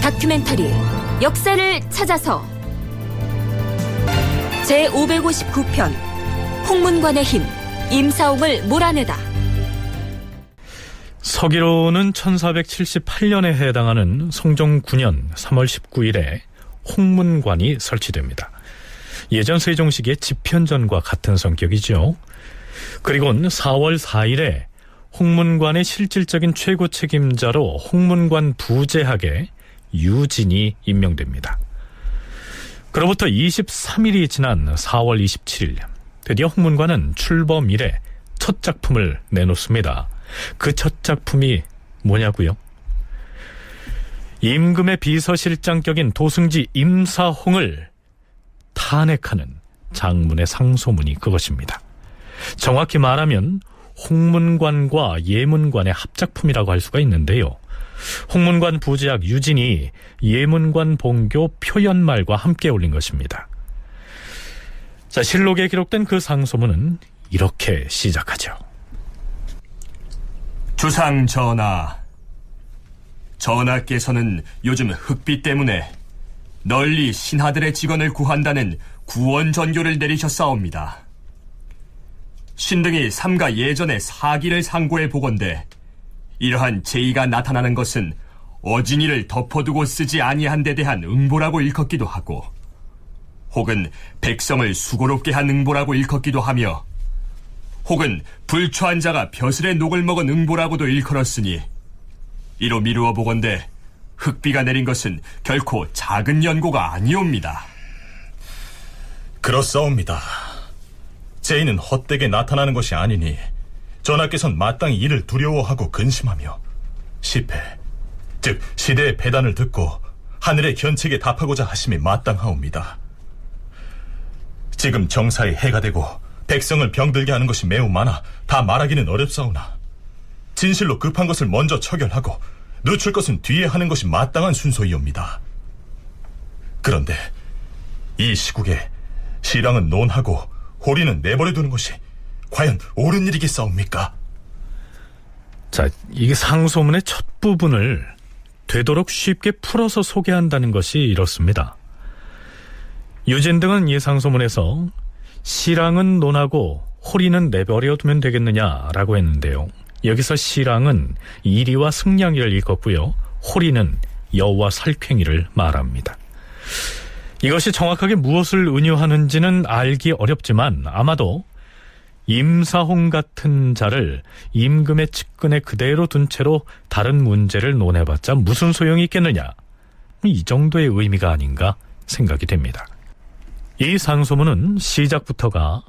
다큐멘터리 역사를 찾아서 제559편 홍문관의 힘 임사홍을 몰아내다. 서기로는 1478년에 해당하는 성종 9년 3월 19일에 홍문관이 설치됩니다. 예전 세종시기의 집현전과 같은 성격이죠. 그리고는 4월 4일에 홍문관의 실질적인 최고 책임자로 홍문관 부제학의 유진이 임명됩니다. 그로부터 23일이 지난 4월 27일 드디어 홍문관은 출범 이래 첫 작품을 내놓습니다. 그 첫 작품이 뭐냐고요? 임금의 비서실장격인 도승지 임사홍을 탄핵하는 장문의 상소문이 그것입니다. 정확히 말하면 홍문관과 예문관의 합작품이라고 할 수가 있는데요. 홍문관 부제학 유진이 예문관 본교 표연말과 함께 올린 것입니다. 자, 실록에 기록된 그 상소문은 이렇게 시작하죠. 주상 전하, 전하께서는 요즘 흑비 때문에 널리 신하들의 직언을 구한다는 구원전교를 내리셨사옵니다. 신등이 삼가 예전에 사기를 상고해 보건대 이러한 제의가 나타나는 것은 어진이를 덮어두고 쓰지 아니한 데 대한 응보라고 일컫기도 하고, 혹은 백성을 수고롭게 한 응보라고 일컫기도 하며, 혹은 불초한 자가 벼슬의 녹을 먹은 응보라고도 일컬었으니, 이로 미루어 보건대 흑비가 내린 것은 결코 작은 연고가 아니옵니다. 그렇사옵니다. 제의는 헛되게 나타나는 것이 아니니 전하께서는 마땅히 이를 두려워하고 근심하며 시패, 즉 시대의 배단을 듣고 하늘의 견책에 답하고자 하심이 마땅하옵니다. 지금 정사에 해가 되고 백성을 병들게 하는 것이 매우 많아 다 말하기는 어렵사오나, 진실로 급한 것을 먼저 처결하고 늦출 것은 뒤에 하는 것이 마땅한 순서이옵니다. 그런데 이 시국에 시랑은 논하고 호리는 내버려두는 것이 과연 옳은 일이겠사옵니까? 자, 이게 상소문의 첫 부분을 되도록 쉽게 풀어서 소개한다는 것이 이렇습니다. 유진 등은 이 상소문에서 시랑은 논하고 호리는 내버려두면 되겠느냐라고 했는데요. 여기서 시랑은 이리와 승량이를 일컫고요, 호리는 여와 살쾡이를 말합니다. 이것이 정확하게 무엇을 의미하는지는 알기 어렵지만 아마도 임사홍 같은 자를 임금의 측근에 그대로 둔 채로 다른 문제를 논해봤자 무슨 소용이 있겠느냐, 이 정도의 의미가 아닌가 생각이 됩니다. 이 상소문은 시작부터가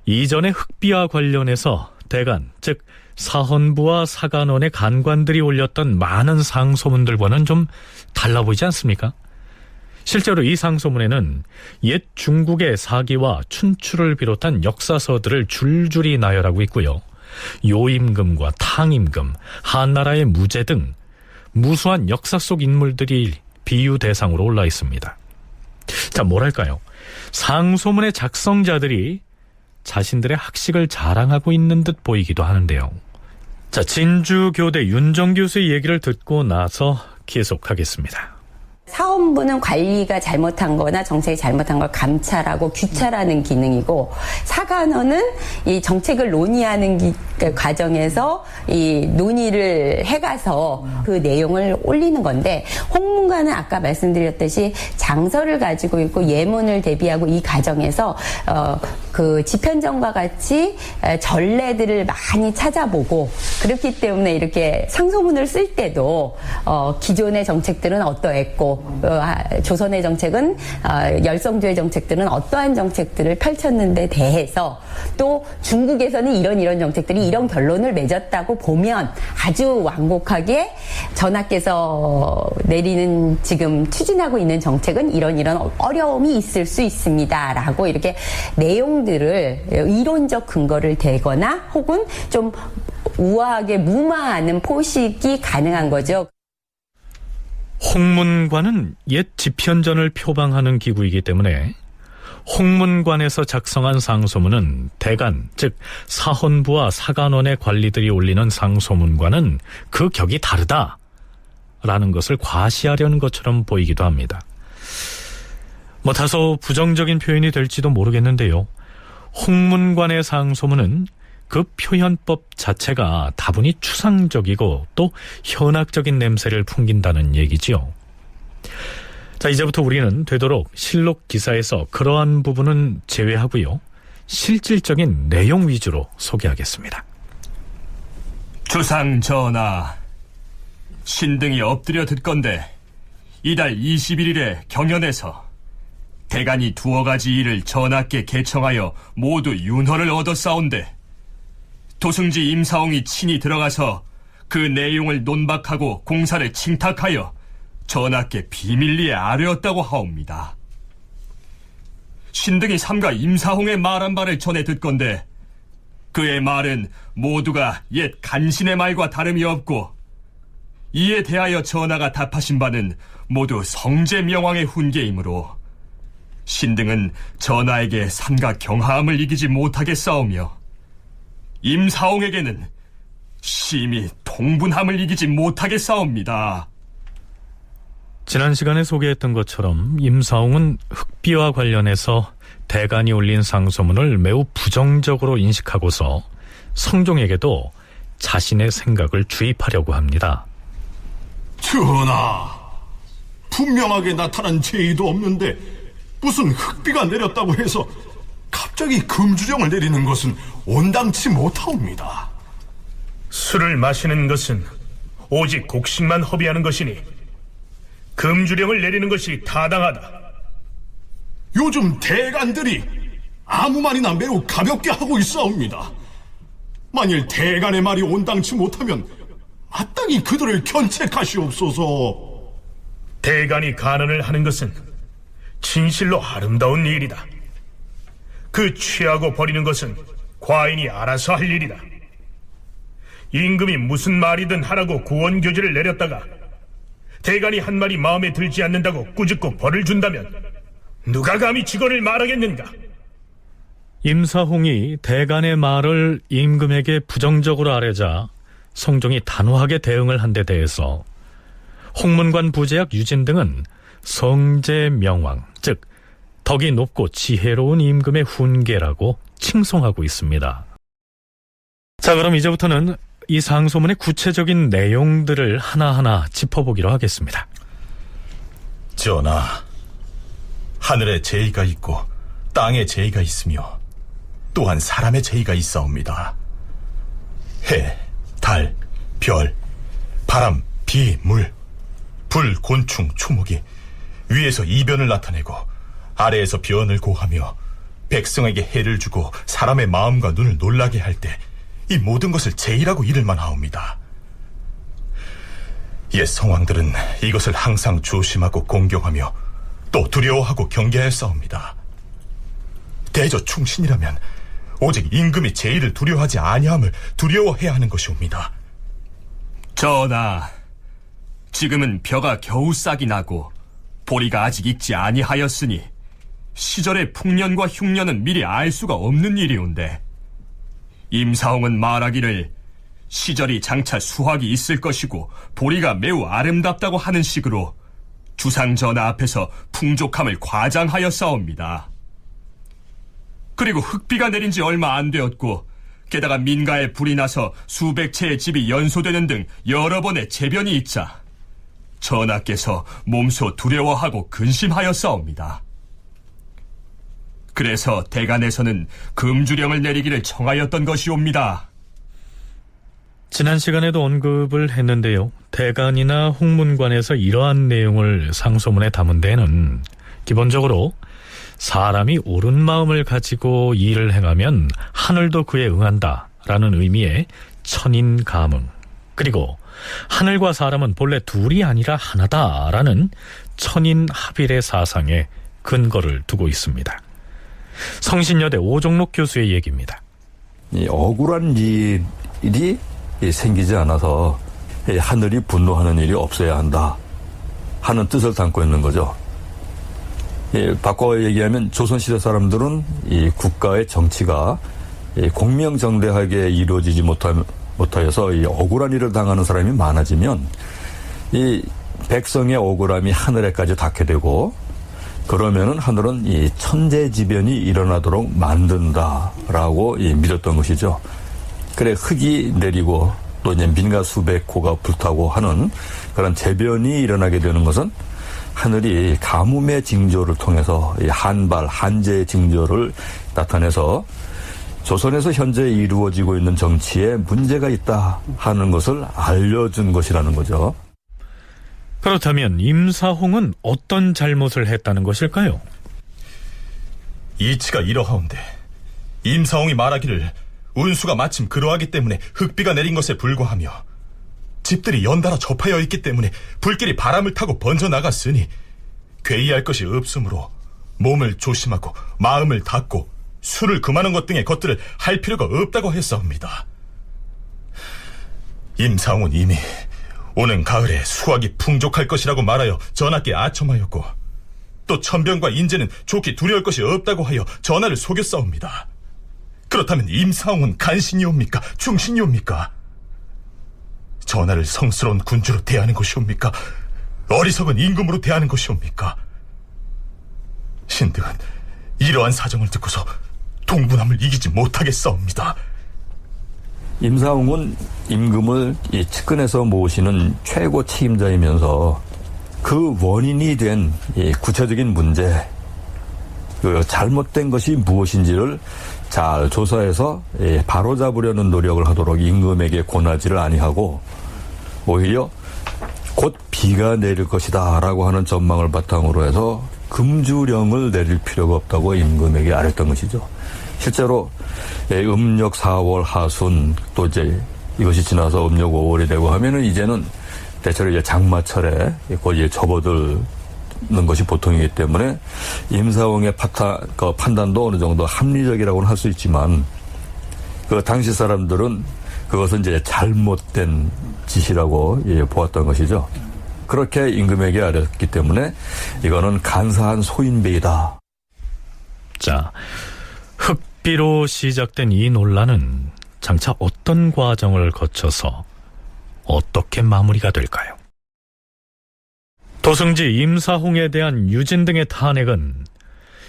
이전의 흑비와 관련해서 대간, 즉 사헌부와 사간원의 간관들이 올렸던 많은 상소문들과는 좀 달라 보이지 않습니까? 실제로 이 상소문에는 옛 중국의 사기와 춘추를 비롯한 역사서들을 줄줄이 나열하고 있고요, 요임금과 탕임금, 한나라의 무제 등 무수한 역사 속 인물들이 비유 대상으로 올라 있습니다. 자, 뭐랄까요? 상소문의 작성자들이 자신들의 학식을 자랑하고 있는 듯 보이기도 하는데요. 자, 진주교대 윤정 교수의 얘기를 듣고 나서 계속하겠습니다. 사헌부는 관리가 잘못한 거나 정책이 잘못한 걸 감찰하고 규찰하는 기능이고, 사간원은 이 정책을 논의하는 과정에서 이 논의를 해가서 그 내용을 올리는 건데, 홍문관은 아까 말씀드렸듯이 장서를 가지고 있고 예문을 대비하고 이 과정에서 그 집현전과 같이 전례들을 많이 찾아보고, 그렇기 때문에 이렇게 상소문을 쓸 때도 기존의 정책들은 어떠했고 조선의 정책은 열성조의 정책들은 어떠한 정책들을 펼쳤는데 대해서, 또 중국에서는 이런 정책들이 이런 결론을 맺었다고 보면 아주 완곡하게 전하께서 내리는 지금 추진하고 있는 정책은 이런 어려움이 있을 수 있습니다 라고 이렇게 내용들을 이론적 근거를 대거나 혹은 좀 우아하게 무마하는 포식이 가능한 거죠. 홍문관은 옛 집현전을 표방하는 기구이기 때문에 홍문관에서 작성한 상소문은 대간, 즉 사헌부와 사간원의 관리들이 올리는 상소문과는 그 격이 다르다 라는 것을 과시하려는 것처럼 보이기도 합니다. 다소 부정적인 표현이 될지도 모르겠는데요. 홍문관의 상소문은 그 표현법 자체가 다분히 추상적이고 또 현학적인 냄새를 풍긴다는 얘기지요. 자, 이제부터 우리는 되도록 실록 기사에서 그러한 부분은 제외하고요. 실질적인 내용 위주로 소개하겠습니다. 주상 전하, 신등이 엎드려 듣건대 이달 21일에 경연에서 대간이 두어 가지 일을 전하께 개청하여 모두 윤허를 얻었사온데 도승지 임사홍이 친히 들어가서 그 내용을 논박하고 공사를 칭탁하여 전하께 비밀리에 아뢰었다고 하옵니다. 신등이 삼가 임사홍의 말한 바를 전해 듣건대 그의 말은 모두가 옛 간신의 말과 다름이 없고 이에 대하여 전하가 답하신 바는 모두 성제명왕의 훈계이므로 신등은 전하에게 삼가 경하함을 이기지 못하게 싸우며 임사홍에게는 심히 통분함을 이기지 못하게 싸웁니다. 지난 시간에 소개했던 것처럼 임사홍은 흑비와 관련해서 대간이 올린 상소문을 매우 부정적으로 인식하고서 성종에게도 자신의 생각을 주입하려고 합니다. 전하, 분명하게 나타난 제의도 없는데 무슨 흑비가 내렸다고 해서 갑자기 금주령을 내리는 것은 온당치 못하옵니다. 술을 마시는 것은 오직 곡식만 허비하는 것이니 금주령을 내리는 것이 타당하다. 요즘 대간들이 아무 말이나 매우 가볍게 하고 있사옵니다. 만일 대간의 말이 온당치 못하면 마땅히 그들을 견책하시옵소서. 대간이 간언을 하는 것은 진실로 아름다운 일이다. 그 취하고 버리는 것은 과인이 알아서 할 일이다. 임금이 무슨 말이든 하라고 구원교지를 내렸다가 대간이 한 말이 마음에 들지 않는다고 꾸짖고 벌을 준다면 누가 감히 직언을 말하겠는가? 임사홍이 대간의 말을 임금에게 부정적으로 아뢰자 성종이 단호하게 대응을 한 데 대해서 홍문관 부제약 유진 등은 성제명왕, 즉 덕이 높고 지혜로운 임금의 훈계라고 칭송하고 있습니다. 자, 그럼 이제부터는 이 상소문의 구체적인 내용들을 하나하나 짚어보기로 하겠습니다. 전하, 하늘에 제의가 있고 땅에 제의가 있으며 또한 사람의 제의가 있사옵니다. 해, 달, 별, 바람, 비, 물, 불, 곤충, 초목이 위에서 이변을 나타내고 아래에서 변을 고하며 백성에게 해를 주고 사람의 마음과 눈을 놀라게 할 때 이 모든 것을 제의라고 이를만 하옵니다. 옛 성왕들은 이것을 항상 조심하고 공경하며 또 두려워하고 경계하였사옵니다. 대저 충신이라면 오직 임금이 제의를 두려워하지 아니함을 두려워해야 하는 것이옵니다. 전하, 지금은 벼가 겨우 싹이 나고 보리가 아직 익지 아니하였으니 시절의 풍년과 흉년은 미리 알 수가 없는 일이온데 임사홍은 말하기를 시절이 장차 수확이 있을 것이고 보리가 매우 아름답다고 하는 식으로 주상전하 앞에서 풍족함을 과장하였사옵니다. 그리고 흑비가 내린 지 얼마 안 되었고 게다가 민가에 불이 나서 수백 채의 집이 연소되는 등 여러 번의 재변이 있자 전하께서 몸소 두려워하고 근심하였사옵니다. 그래서 대간에서는 금주령을 내리기를 청하였던 것이옵니다. 지난 시간에도 언급을 했는데요. 대간이나 홍문관에서 이러한 내용을 상소문에 담은 데는 기본적으로 사람이 옳은 마음을 가지고 일을 행하면 하늘도 그에 응한다라는 의미의 천인감응, 그리고 하늘과 사람은 본래 둘이 아니라 하나다라는 천인합일의 사상에 근거를 두고 있습니다. 성신여대 오종록 교수의 얘기입니다. 이 억울한 일이 생기지 않아서 하늘이 분노하는 일이 없어야 한다 하는 뜻을 담고 있는 거죠. 바꿔 얘기하면 조선시대 사람들은 이 국가의 정치가 공명정대하게 이루어지지 못하여서 이 억울한 일을 당하는 사람이 많아지면 이 백성의 억울함이 하늘에까지 닿게 되고 그러면은 하늘은 이 천재지변이 일어나도록 만든다라고 믿었던 것이죠. 그래 흙이 내리고 또 이제 민가 수백 호가 불타고 하는 그런 재변이 일어나게 되는 것은 하늘이 가뭄의 징조를 통해서 이 한발 한재의 징조를 나타내서 조선에서 현재 이루어지고 있는 정치에 문제가 있다 하는 것을 알려준 것이라는 거죠. 그렇다면 임사홍은 어떤 잘못을 했다는 것일까요? 이치가 이러하온데 임사홍이 말하기를 운수가 마침 그러하기 때문에 흙비가 내린 것에 불과하며 집들이 연달아 접하여 있기 때문에 불길이 바람을 타고 번져나갔으니 괴이할 것이 없으므로 몸을 조심하고 마음을 닫고 술을 금하는 것 등의 것들을 할 필요가 없다고 했사옵니다. 임사홍은 이미 오는 가을에 수확이 풍족할 것이라고 말하여 전하께 아첨하였고 또 천병과 인재는 좋게 두려울 것이 없다고 하여 전하를 속였사옵니다. 그렇다면 임사홍은 간신이옵니까? 중신이옵니까? 전하를 성스러운 군주로 대하는 것이옵니까? 어리석은 임금으로 대하는 것이옵니까? 신등은 이러한 사정을 듣고서 동분함을 이기지 못하겠사옵니다. 임사홍은 임금을 이 측근에서 모시는 최고 책임자이면서 그 원인이 된 이 구체적인 문제, 그 잘못된 것이 무엇인지를 잘 조사해서 바로잡으려는 노력을 하도록 임금에게 권하지를 아니하고 오히려 곧 비가 내릴 것이다 라고 하는 전망을 바탕으로 해서 금주령을 내릴 필요가 없다고 임금에게 아랬던 것이죠. 실제로 음력 4월 하순 또 이제 이것이 지나서 음력 5월이 되고 하면은 이제는 대체로 이제 장마철에 거의 이제 접어드는 것이 보통이기 때문에 임사홍의 판단도 어느 정도 합리적이라고는 할 수 있지만 그 당시 사람들은 그것은 이제 잘못된 짓이라고 보았던 것이죠. 그렇게 임금에게 아뢰었기 때문에 이거는 간사한 소인배이다. 자, 흑비로 시작된 이 논란은 장차 어떤 과정을 거쳐서 어떻게 마무리가 될까요? 도승지 임사홍에 대한 유진 등의 탄핵은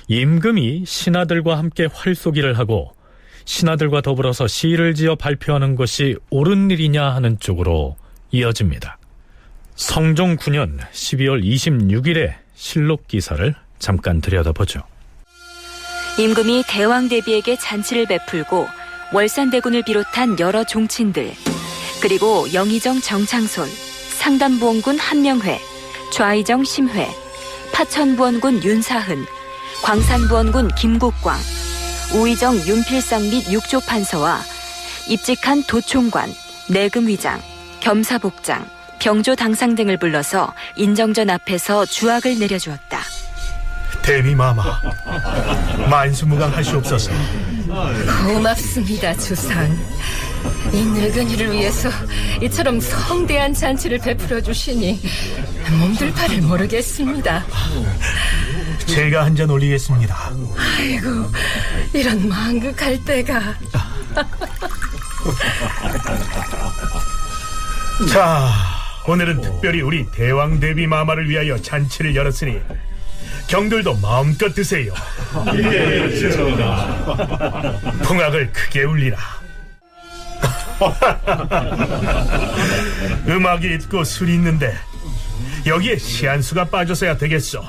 임금이 신하들과 함께 활쏘기를 하고 신하들과 더불어서 시를 지어 발표하는 것이 옳은 일이냐 하는 쪽으로 이어집니다. 성종 9년 12월 26일의 실록 기사를 잠깐 들여다보죠. 임금이 대왕 대비에게 잔치를 베풀고 월산대군을 비롯한 여러 종친들, 그리고 영의정 정창손, 상단부원군 한명회, 좌의정 심회, 파천부원군 윤사흔, 광산부원군 김국광, 우의정 윤필상 및 육조판서와 입직한 도총관, 내금위장, 겸사복장, 병조당상 등을 불러서 인정전 앞에서 주악을 내려주었다. 대비마마, 만수무강하시옵소서. 고맙습니다, 주상. 이 늙은이를 위해서 이처럼 성대한 잔치를 베풀어 주시니 몸둘 바를 모르겠습니다. 제가 한 잔 올리겠습니다. 아이고, 이런 망극할 때가. 자, 오늘은 특별히 우리 대왕 대비 마마를 위하여 잔치를 열었으니 경들도 마음껏 드세요. 풍악을 크게 울리라. 음악이 있고 술이 있는데 여기에 시한수가 빠져서야 되겠소.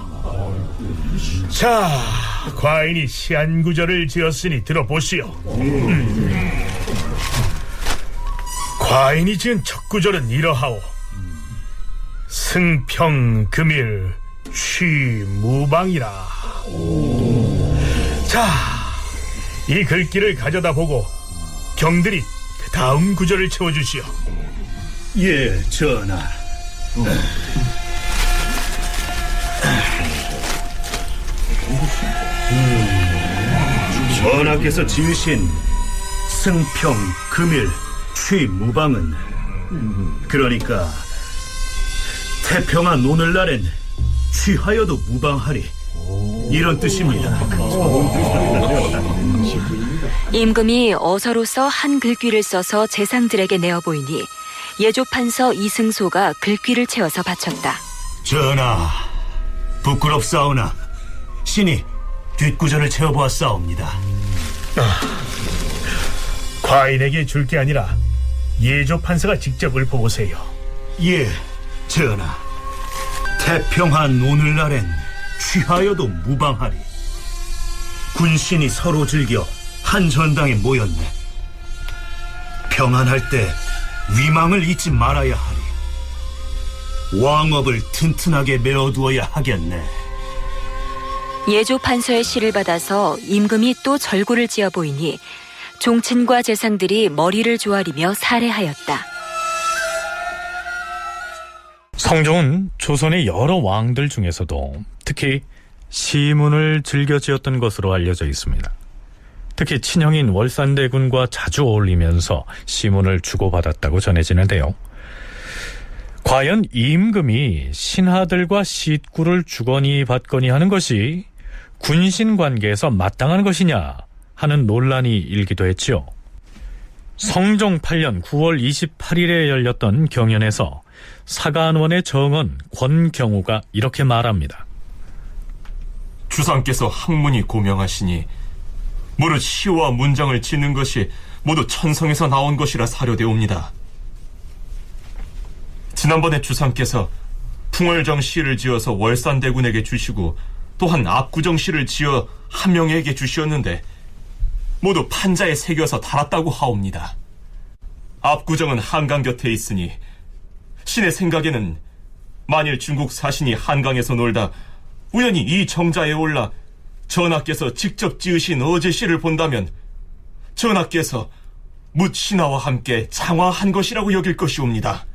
자, 과인이 시한구절을 지었으니 들어보시오. 과인이 지은 첫 구절은 이러하오. 승평금일 취무방이라. 자, 이 글귀를 가져다 보고 경들이 그 다음 구절을 채워주시오. 예, 전하. 전하께서 지으신 승평, 금일, 취무방은 그러니까 태평한 오늘날엔 취하여도 무방하리, 이런 뜻입니다. 임금이 어서로서 한 글귀를 써서 재상들에게 내어 보이니 예조판서 이승소가 글귀를 채워서 바쳤다. 전하, 부끄럽사오나 신이 뒷구전을 채워보았사옵니다. 과인에게 줄 게 아니라 예조 판사가 직접 읊어보세요. 예, 전하. 태평한 오늘날엔 취하여도 무방하리. 군신이 서로 즐겨 한 전당에 모였네. 평안할 때 위망을 잊지 말아야 하리. 왕업을 튼튼하게 메어두어야 하겠네. 예조판서의 시를 받아서 임금이 또 절구를 지어 보이니 종친과 재상들이 머리를 조아리며 살해하였다. 성종은 조선의 여러 왕들 중에서도 특히 시문을 즐겨 지었던 것으로 알려져 있습니다. 특히 친형인 월산대군과 자주 어울리면서 시문을 주고받았다고 전해지는데요. 과연 임금이 신하들과 시구를 주거니 받거니 하는 것이 군신 관계에서 마땅한 것이냐 하는 논란이 일기도 했지요. 성종 8년 9월 28일에 열렸던 경연에서 사간원의 정원 권경우가 이렇게 말합니다. 주상께서 학문이 고명하시니 무릇 시와 문장을 짓는 것이 모두 천성에서 나온 것이라 사료되옵니다. 지난번에 주상께서 풍월정 시를 지어서 월산대군에게 주시고 또한 압구정 시를 지어 한 명에게 주시었는데 모두 판자에 새겨서 달았다고 하옵니다. 압구정은 한강 곁에 있으니 신의 생각에는 만일 중국 사신이 한강에서 놀다 우연히 이 정자에 올라 전하께서 직접 지으신 어제 시를 본다면 전하께서 묻 신하와 함께 장화한 것이라고 여길 것이옵니다.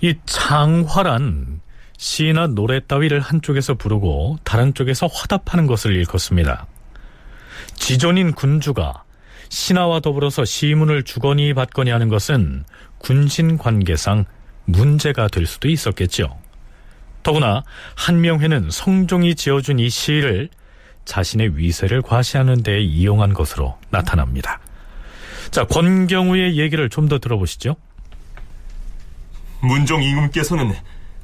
이 장화란 시나 노래 따위를 한쪽에서 부르고 다른 쪽에서 화답하는 것을 일컫습니다. 지존인 군주가 신하와 더불어서 시문을 주거니 받거니 하는 것은 군신 관계상 문제가 될 수도 있었겠죠. 더구나 한명회는 성종이 지어준 이 시를 자신의 위세를 과시하는 데 이용한 것으로 나타납니다. 자, 권경우의 얘기를 좀 더 들어보시죠. 문종 임금께서는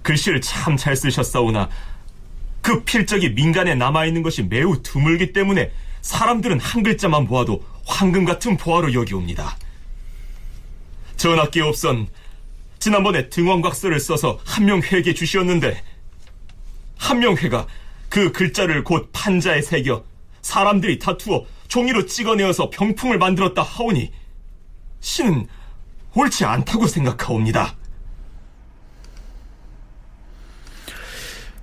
글씨를 참 잘 쓰셨사오나 그 필적이 민간에 남아있는 것이 매우 드물기 때문에 사람들은 한 글자만 보아도 황금 같은 보화로 여기옵니다. 전하께 없선 지난번에 등원각서를 써서 한명회에게 주시었는데 한명회가 그 글자를 곧 판자에 새겨 사람들이 다투어 종이로 찍어내어서 병풍을 만들었다 하오니 신은 옳지 않다고 생각하옵니다.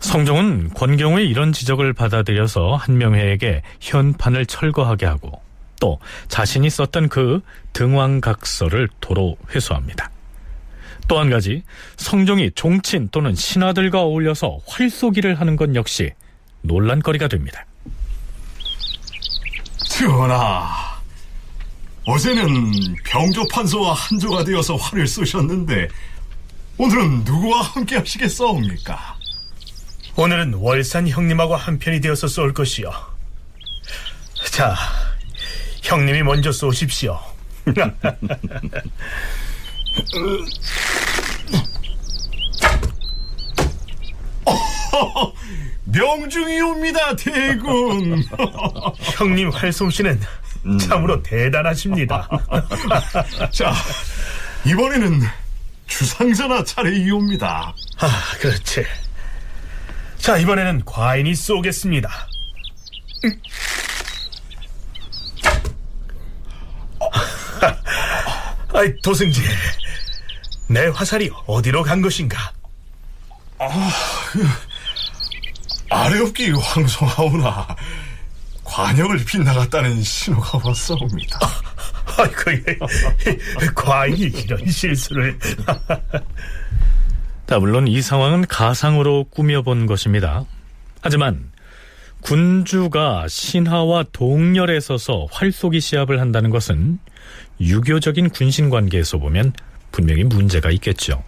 성종은 권경우의 이런 지적을 받아들여서 한명회에게 현판을 철거하게 하고 또 자신이 썼던 그 등왕각서를 도로 회수합니다. 또 한 가지, 성종이 종친 또는 신하들과 어울려서 활쏘기를 하는 것 역시 논란거리가 됩니다. 전하, 어제는 병조판서와 한조가 되어서 활을 쏘셨는데 오늘은 누구와 함께 하시겠사옵니까? 오늘은 월산 형님하고 한편이 되어서 쏠 것이요. 자, 형님이 먼저 쏘십시오. 명중이옵니다, 대군. 형님 활솜씨는 참으로 대단하십니다. 자, 이번에는 주상전하 차례이옵니다. 아, 그렇지. 자, 이번에는 과인이 쏘겠습니다. 아이, 도승지, 내 화살이 어디로 간 것인가? 아래옵기 황송하오나 관역을 빗나갔다는 신호가 왔사옵니다. 아이고, 과인이 이런 실수를. 자, 물론 이 상황은 가상으로 꾸며본 것입니다. 하지만 군주가 신하와 동렬에 서서 활쏘기 시합을 한다는 것은 유교적인 군신관계에서 보면 분명히 문제가 있겠죠.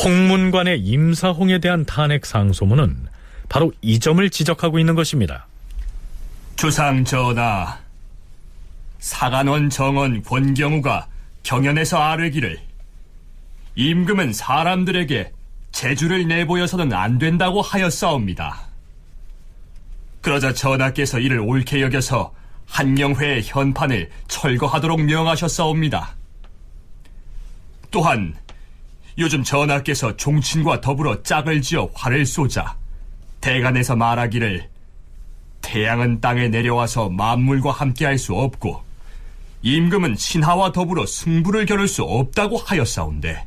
홍문관의 임사홍에 대한 탄핵 상소문은 바로 이 점을 지적하고 있는 것입니다. 주상 전하, 사간원 정원 권경우가 경연에서 아뢰기를 임금은 사람들에게 재주를 내보여서는 안 된다고 하였사옵니다. 그러자 전하께서 이를 옳게 여겨서 한영회의 현판을 철거하도록 명하셨사옵니다. 또한 요즘 전하께서 종친과 더불어 짝을 지어 활을 쏘자 대간에서 말하기를 태양은 땅에 내려와서 만물과 함께할 수 없고 임금은 신하와 더불어 승부를 겨룰 수 없다고 하였사온데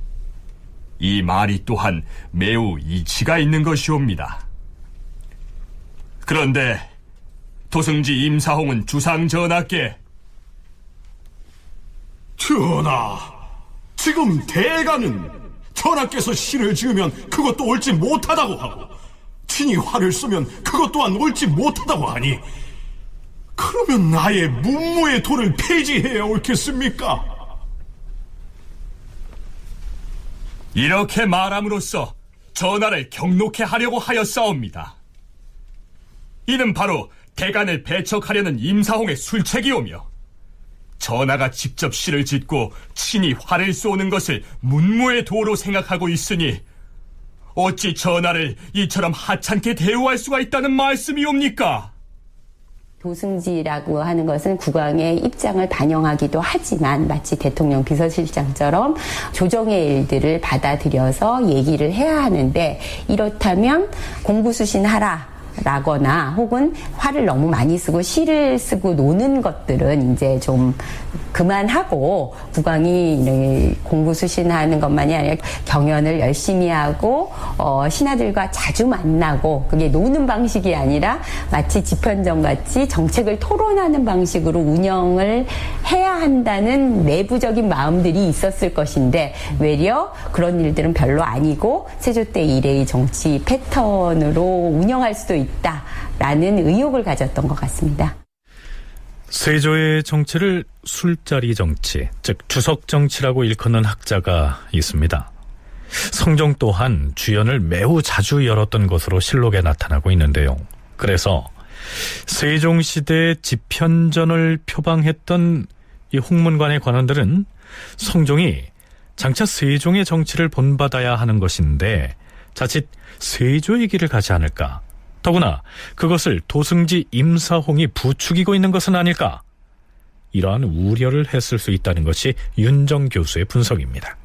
이 말이 또한 매우 이치가 있는 것이옵니다. 그런데 도승지 임사홍은 주상 전하께 전하, 지금 대간은 전하께서 시를 지으면 그것도 옳지 못하다고 하고 친히 활을 쏘면 그것 또한 옳지 못하다고 하니 그러면 아예 문무의 도를 폐지해야 옳겠습니까? 이렇게 말함으로써 전하를 경록해 하려고 하였사옵니다. 이는 바로 대간을 배척하려는 임사홍의 술책이오며 전하가 직접 시를 짓고 친히 활을 쏘는 것을 문무의 도로 생각하고 있으니 어찌 전하를 이처럼 하찮게 대우할 수가 있다는 말씀이옵니까? 도승지라고 하는 것은 국왕의 입장을 반영하기도 하지만 마치 대통령 비서실장처럼 조정의 일들을 받아들여서 얘기를 해야 하는데 이렇다면 공부수신하라 라거나 혹은 화를 너무 많이 쓰고 시를 쓰고 노는 것들은 이제 좀 그만하고 국왕이 공부수신하는 것만이 아니라 경연을 열심히 하고 신하들과 자주 만나고 그게 노는 방식이 아니라 마치 집현전 같이 정책을 토론하는 방식으로 운영을 해야 한다는 내부적인 마음들이 있었을 것인데 외려 그런 일들은 별로 아니고 세조 때 이래의 정치 패턴으로 운영할 수도 있다라는 의혹을 가졌던 것 같습니다. 세조의 정치를 술자리 정치, 즉 주석 정치라고 일컫는 학자가 있습니다. 성종 또한 주연을 매우 자주 열었던 것으로 실록에 나타나고 있는데요. 그래서 세종시대의 집현전을 표방했던 이 홍문관의 관원들은 성종이 장차 세종의 정치를 본받아야 하는 것인데 자칫 세조의 길을 가지 않을까, 더구나 그것을 도승지 임사홍이 부추기고 있는 것은 아닐까, 이러한 우려를 했을 수 있다는 것이 윤정 교수의 분석입니다.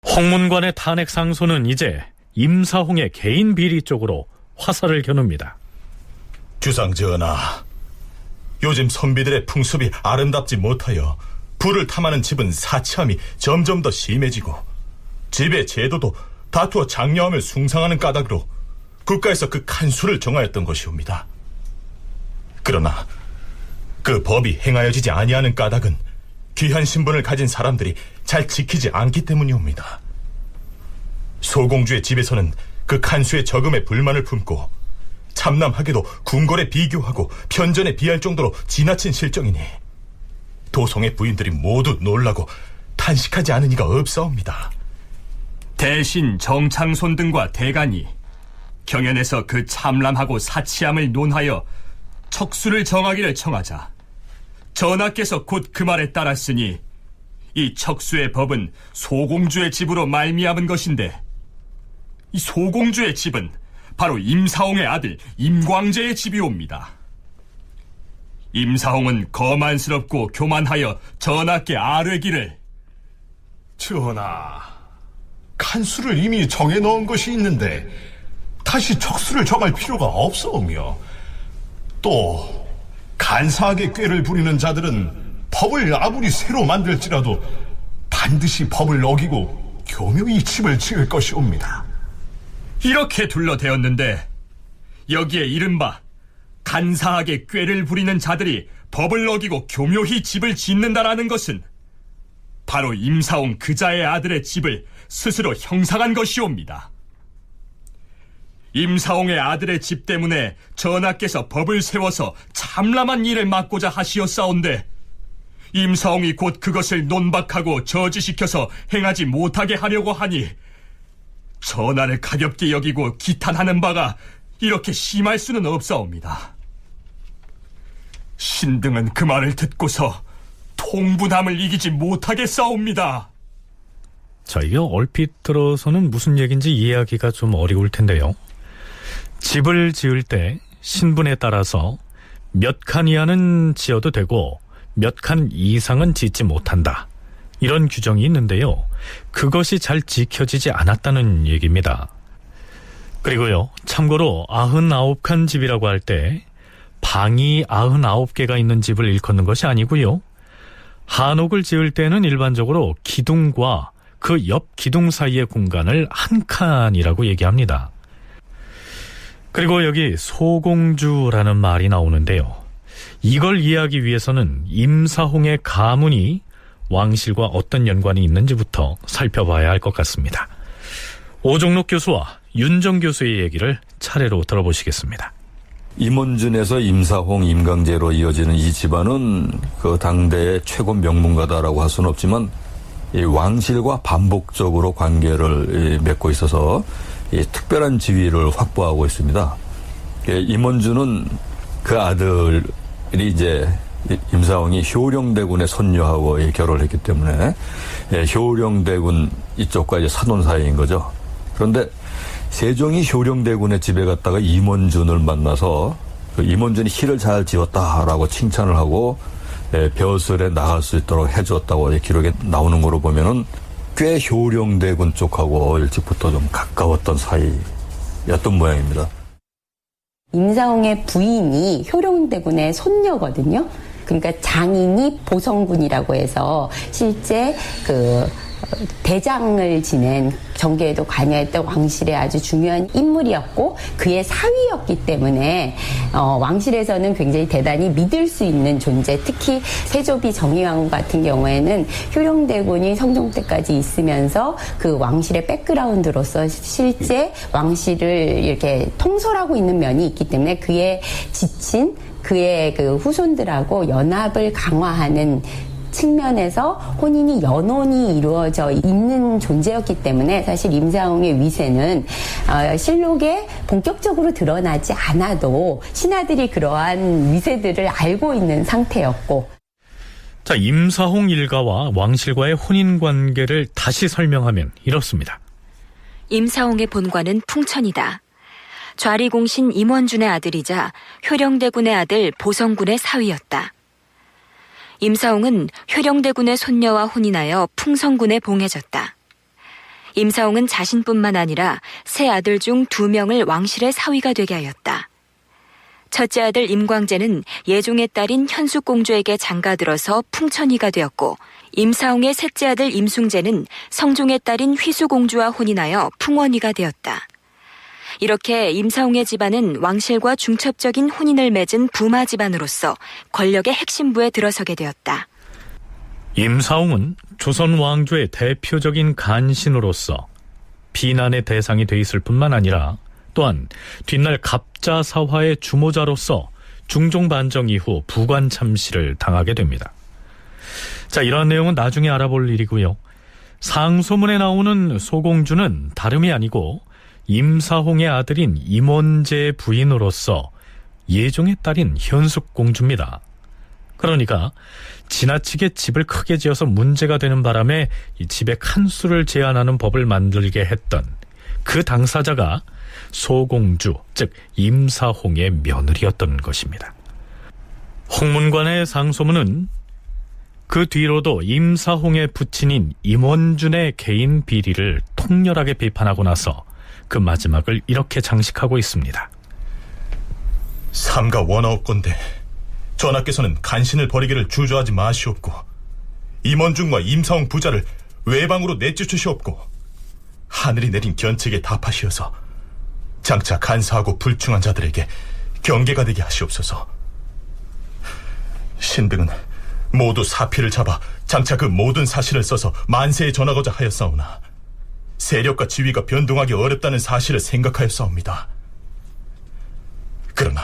홍문관의 탄핵 상소는 이제 임사홍의 개인 비리 쪽으로 화살을 겨눕니다. 주상전하, 요즘 선비들의 풍습이 아름답지 못하여 부를 탐하는 집은 사치함이 점점 더 심해지고 집의 제도도 다투어 장려함을 숭상하는 까닭으로 국가에서 그 칸수를 정하였던 것이옵니다. 그러나 그 법이 행하여지지 아니하는 까닭은 귀한 신분을 가진 사람들이 잘 지키지 않기 때문이옵니다. 소공주의 집에서는 그 칸수의 저금에 불만을 품고 참남하게도 궁궐에 비교하고 편전에 비할 정도로 지나친 실정이니 도성의 부인들이 모두 놀라고 탄식하지 않은 이가 없사옵니다. 대신 정창손 등과 대간이 경연에서 그 참람하고 사치함을 논하여 척수를 정하기를 청하자 전하께서 곧 그 말에 따랐으니 이 척수의 법은 소공주의 집으로 말미암은 것인데 이 소공주의 집은 바로 임사홍의 아들 임광재의 집이옵니다. 임사홍은 거만스럽고 교만하여 전하께 아뢰기를 전하, 칸수를 이미 정해놓은 것이 있는데 다시 척수를 정할 필요가 없사오며 또 간사하게 꾀를 부리는 자들은 법을 아무리 새로 만들지라도 반드시 법을 어기고 교묘히 집을 지을 것이옵니다. 이렇게 둘러대었는데 여기에 이른바 간사하게 꾀를 부리는 자들이 법을 어기고 교묘히 집을 짓는다라는 것은 바로 임사홍 그자의 아들의 집을 스스로 형상한 것이옵니다. 임사홍의 아들의 집 때문에 전하께서 법을 세워서 참람한 일을 막고자 하시었사온데 임사홍이 곧 그것을 논박하고 저지시켜서 행하지 못하게 하려고 하니 전하를 가볍게 여기고 기탄하는 바가 이렇게 심할 수는 없사옵니다. 신등은 그 말을 듣고서 통분함을 이기지 못하겠사옵니다. 자, 이게 얼핏 들어서는 무슨 얘기인지 이해하기가 좀 어려울 텐데요. 집을 지을 때 신분에 따라서 몇 칸 이하는 지어도 되고 몇 칸 이상은 짓지 못한다. 이런 규정이 있는데요. 그것이 잘 지켜지지 않았다는 얘기입니다. 그리고요, 참고로 99칸 집이라고 할 때 방이 99개가 있는 집을 일컫는 것이 아니고요. 한옥을 지을 때는 일반적으로 기둥과 그 옆 기둥 사이의 공간을 한 칸이라고 얘기합니다. 그리고 여기 소공주라는 말이 나오는데요. 이걸 이해하기 위해서는 임사홍의 가문이 왕실과 어떤 연관이 있는지부터 살펴봐야 할 것 같습니다. 오종록 교수와 윤정 교수의 얘기를 차례로 들어보시겠습니다. 임원준에서 임사홍, 임강제로 이어지는 이 집안은 그 당대의 최고 명문가다라고 할 수는 없지만 이 왕실과 반복적으로 관계를 맺고 있어서 이 특별한 지위를 확보하고 있습니다. 임원준은 그 아들이 이제 임사홍이 효령대군의 손녀하고 결혼을 했기 때문에 효령대군 이쪽과 이제 사돈 사이인 거죠. 그런데 세종이 효령대군의 집에 갔다가 임원준을 만나서 그 임원준이 시를 잘 지었다라고 칭찬을 하고 벼슬에 나갈 수 있도록 해줬다고 기록에 나오는 거로 보면은 꽤 효령대군 쪽하고 일찍부터 좀 가까웠던 사이였던 모양입니다. 임사홍의 부인이 효령대군의 손녀거든요. 그러니까 장인이 보성군이라고 해서 실제 그 대장을 지낸 정계에도 관여했던 왕실의 아주 중요한 인물이었고 그의 사위였기 때문에 왕실에서는 굉장히 대단히 믿을 수 있는 존재, 특히 세조비 정의왕후 같은 경우에는 효령대군이 성종 때까지 있으면서 그 왕실의 백그라운드로서 실제 왕실을 이렇게 통솔하고 있는 면이 있기 때문에 그의 지친 그의 그 후손들하고 연합을 강화하는 측면에서 혼인이 연혼이 이루어져 있는 존재였기 때문에 사실 임사홍의 위세는 실록에 본격적으로 드러나지 않아도 신하들이 그러한 위세들을 알고 있는 상태였고. 자, 임사홍 일가와 왕실과의 혼인 관계를 다시 설명하면 이렇습니다. 임사홍의 본관은 풍천이다. 좌리공신 임원준의 아들이자 효령대군의 아들 보성군의 사위였다. 임사홍은 효령대군의 손녀와 혼인하여 풍성군에 봉해졌다. 임사홍은 자신뿐만 아니라 세 아들 중 2명을 왕실의 사위가 되게 하였다. 첫째 아들 임광재는 예종의 딸인 현숙공주에게 장가들어서 풍천이가 되었고, 임사홍의 셋째 아들 임숭재는 성종의 딸인 휘수공주와 혼인하여 풍원이가 되었다. 이렇게 임사홍의 집안은 왕실과 중첩적인 혼인을 맺은 부마 집안으로서 권력의 핵심부에 들어서게 되었다. 임사홍은 조선 왕조의 대표적인 간신으로서 비난의 대상이 돼 있을 뿐만 아니라 또한 뒷날 갑자사화의 주모자로서 중종반정 이후 부관 참시를 당하게 됩니다. 자, 이러한 내용은 나중에 알아볼 일이고요. 상소문에 나오는 소공주는 다름이 아니고 임사홍의 아들인 임원재의 부인으로서 예종의 딸인 현숙공주입니다. 그러니까 지나치게 집을 크게 지어서 문제가 되는 바람에 이 집의 칸수를 제한하는 법을 만들게 했던 그 당사자가 소공주, 즉 임사홍의 며느리였던 것입니다. 홍문관의 상소문은 그 뒤로도 임사홍의 부친인 임원준의 개인 비리를 통렬하게 비판하고 나서 그 마지막을 이렇게 장식하고 있습니다. 삼가 원하옵건대 전하께서는 간신을 버리기를 주저하지 마시옵고 임원중과 임사홍 부자를 외방으로 내쫓으시옵고 하늘이 내린 견책에 답하시어서 장차 간사하고 불충한 자들에게 경계가 되게 하시옵소서. 신등은 모두 사피를 잡아 장차 그 모든 사실을 써서 만세에 전하고자 하였사오나 세력과 지위가 변동하기 어렵다는 사실을 생각하였사옵니다. 그러나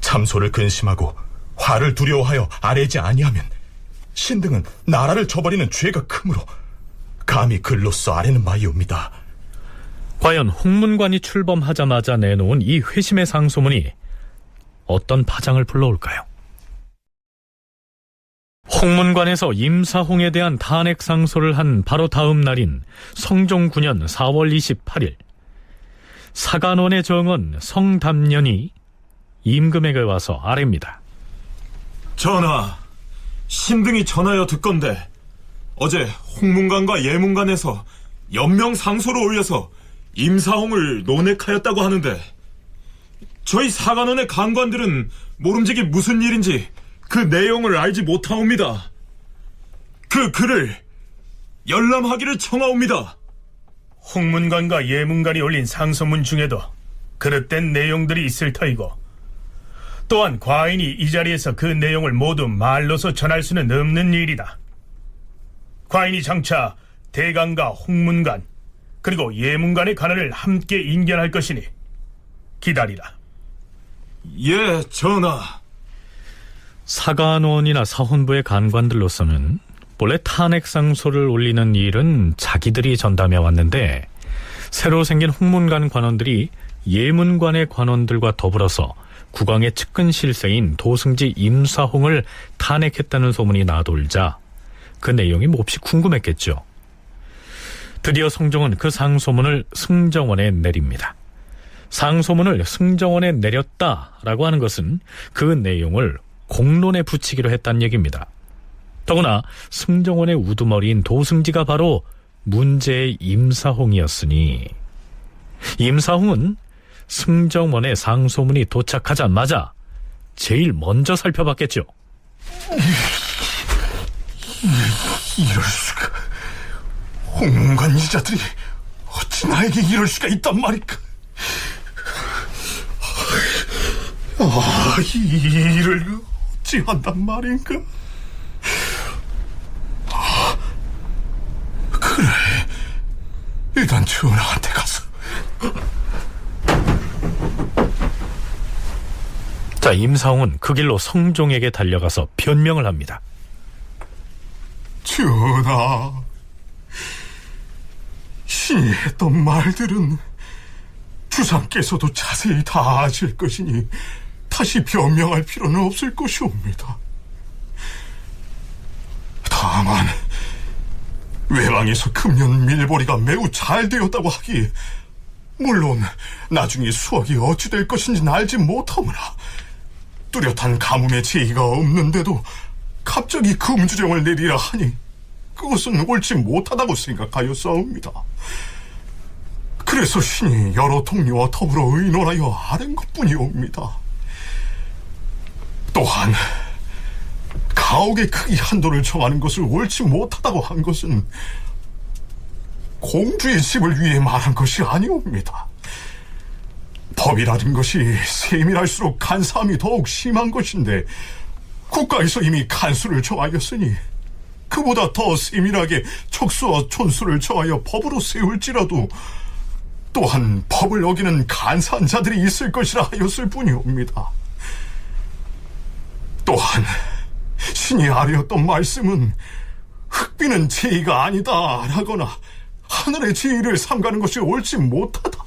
참소를 근심하고 화를 두려워하여 아뢰지 아니하면 신등은 나라를 저버리는 죄가 크므로 감히 글로써 아뢰는 바이옵니다. 과연 홍문관이 출범하자마자 내놓은 이 회심의 상소문이 어떤 파장을 불러올까요? 홍문관에서 임사홍에 대한 탄핵 상소를 한 바로 다음 날인 성종 9년 4월 28일 사간원의 정원 성담년이 임금에게 와서 아뢰입니다. 전하, 신등이 전하여 듣건대 어제 홍문관과 예문관에서 연명 상소를 올려서 임사홍을 논핵하였다고 하는데 저희 사간원의 간관들은 모름지기 무슨 일인지 그 내용을 알지 못하옵니다. 그 글을 열람하기를 청하옵니다. 홍문관과 예문관이 올린 상소문 중에도 그릇된 내용들이 있을 터이고 또한 과인이 이 자리에서 그 내용을 모두 말로서 전할 수는 없는 일이다. 과인이 장차 대간과 홍문관 그리고 예문관의 간언을 함께 인견할 것이니 기다리라. 예, 전하. 사간원이나 사헌부의 간관들로서는 본래 탄핵 상소를 올리는 일은 자기들이 전담해 왔는데 새로 생긴 홍문관 관원들이 예문관의 관원들과 더불어서 국왕의 측근 실세인 도승지 임사홍을 탄핵했다는 소문이 나돌자 그 내용이 몹시 궁금했겠죠. 드디어 성종은 그 상소문을 승정원에 내립니다. 상소문을 승정원에 내렸다라고 하는 것은 그 내용을 공론에 붙이기로 했다는 얘기입니다. 더구나 승정원의 우두머리인 도승지가 바로 문제의 임사홍이었으니 임사홍은 승정원의 상소문이 도착하자마자 제일 먼저 살펴봤겠죠. 이럴 수가. 홍문관 이자들이 어찌 나에게 이럴 수가 있단 말일까? 이 일을 어찌 한단 말인가? 그래, 일단 전하한테 가서. 자, 임사홍은 그 길로 성종에게 달려가서 변명을 합니다. 전하, 신이 했던 말들은 주상께서도 자세히 다 아실 것이니 다시 변명할 필요는 없을 것이옵니다. 다만 외방에서 금년 밀보리가 매우 잘 되었다고 하기에 물론 나중에 수확이 어찌 될 것인지는 알지 못하므나 뚜렷한 가뭄의 제의가 없는데도 갑자기 금주령을 내리라 하니 그것은 옳지 못하다고 생각하였사옵니다. 그래서 신이 여러 통리와 더불어 의논하여 아는 것뿐이옵니다. 또한 가옥의 크기 한도를 정하는 것을 옳지 못하다고 한 것은 공주의 집을 위해 말한 것이 아니옵니다. 법이라는 것이 세밀할수록 간사함이 더욱 심한 것인데 국가에서 이미 간수를 정하였으니 그보다 더 세밀하게 척수와 촌수를 정하여 법으로 세울지라도 또한 법을 어기는 간사한 자들이 있을 것이라 하였을 뿐이옵니다. 또한 신이 아뢰었던 말씀은 흑비는 제의가 아니다 라거나 하늘의 제의를 삼가는 것이 옳지 못하다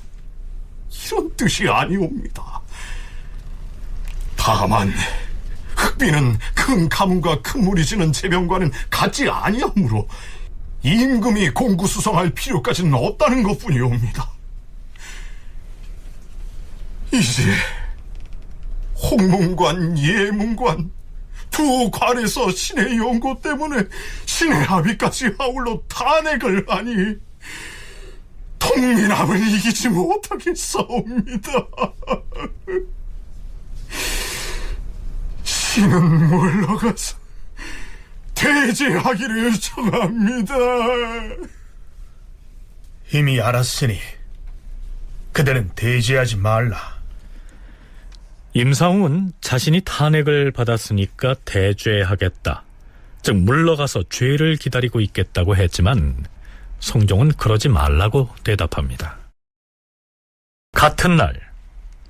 이런 뜻이 아니옵니다. 다만 흑비는 큰 가뭄과 큰 물이 지는 재병과는 같지 아니하므로 임금이 공구수성할 필요까지는 없다는 것뿐이옵니다. 이제 홍문관, 예문관 두 관에서 신의 연고 때문에 신의 합의까지 아울러 탄핵을 하니 통민함을 이기지 못하겠사옵니다. 신은 물러가서 대제하기를 청합니다. 이미 알았으니 그대는 대제하지 말라. 임사홍은 자신이 탄핵을 받았으니까 대죄하겠다, 즉 물러가서 죄를 기다리고 있겠다고 했지만 성종은 그러지 말라고 대답합니다. 같은 날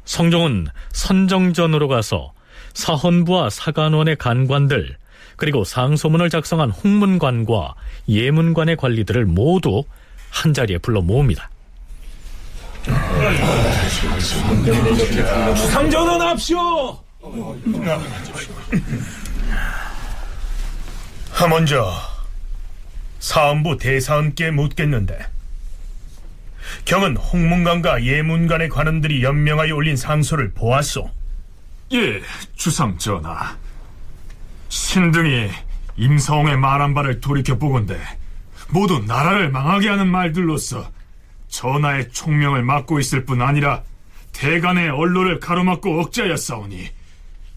성종은 선정전으로 가서 사헌부와 사간원의 간관들 그리고 상소문을 작성한 홍문관과 예문관의 관리들을 모두 한자리에 불러 모읍니다. 상전원합시오. 먼저 사헌부 대사원께 묻겠는데, 경은 홍문관과 예문관의 관원들이 연명하여 올린 상소를 보았소? 예, 주상 전하. 신등이 임사홍의 말한 바를 돌이켜보건대 모두 나라를 망하게 하는 말들로서 전하의 총명을 막고 있을 뿐 아니라 대간의 언로를 가로막고 억제하였사오니